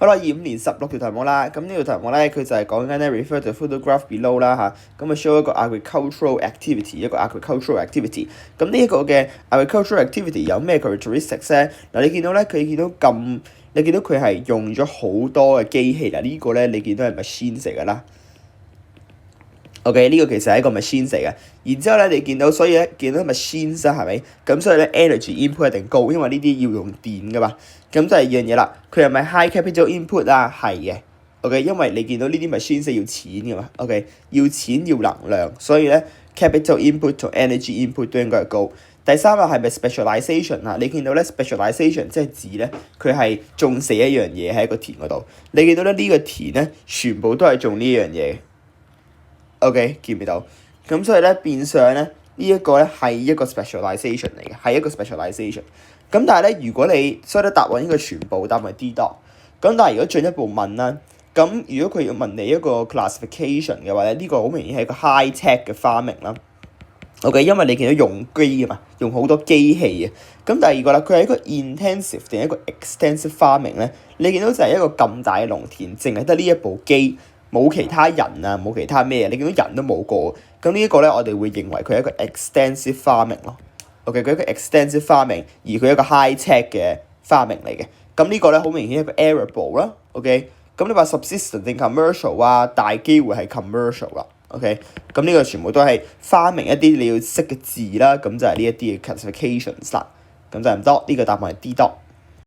好啦，25年16條題目啦，咁呢條題目咧佢就係講緊咧 refer to photograph below 啦嚇，咁啊 show 一個 agricultural activity， 一個 agricultural activity。咁呢一個嘅 agricultural activity 有咩 characteristics 咧？嗱，你見到佢係用咗好多嘅機器啦，呢個咧你見到係 machine 嚟㗎啦。OK， 呢個其實係一個 machine 嚟嘅，然之後咧你見到 machines 啦，係咪？咁所以咧 energy input 一定高，因為呢啲要用電㗎嘛。咁就係二樣嘢啦，佢係咪 high capital input 啊？係嘅。OK， 因為你見到呢啲 machines 係要錢㗎嘛。OK， 要錢要能量，所以咧 capital input 同 energy input 都應該係高。第三個係咪 specialization 啊？你見到咧 specialization 即係指咧佢係種死一樣嘢喺一個田嗰度。你見到咧呢個田咧全部都係種呢樣嘢。OK， 見唔見到？咁所以咧變相咧呢一個咧係一個 specialization 嚟嘅，係一個 specialization。咁但係咧，如果你所以咧答案應該全部答係 D dot。咁但係如果進一步問啦，咁如果佢要問你一個 classification 嘅話咧，呢個好明顯係一個 high tech 嘅 farming 啦。OK， 因為你見到用機啊嘛，用好多機器啊。咁第二個啦，佢係一個 intensive 定一個 extensive farming 咧？你見到就係一個咁大嘅農田，淨係得呢一部機。冇其他人啊，冇其他咩，你見到人都冇過，咁呢一個咧，我哋會認為佢係一個 extensive farming 咯。OK， 佢一個 extensive farming， 而佢一個 high tech 嘅 farming 嚟嘅。咁呢個咧好明顯係一個 arable 啦。OK， 咁你話 subsistence 定 commercial 啊？大機會係 commercial 啦。OK， 咁呢個全部都係 farming 一啲你要識嘅字啦，咁就係呢一啲嘅 classifications 啦。咁就唔多，呢個答案係 D dot。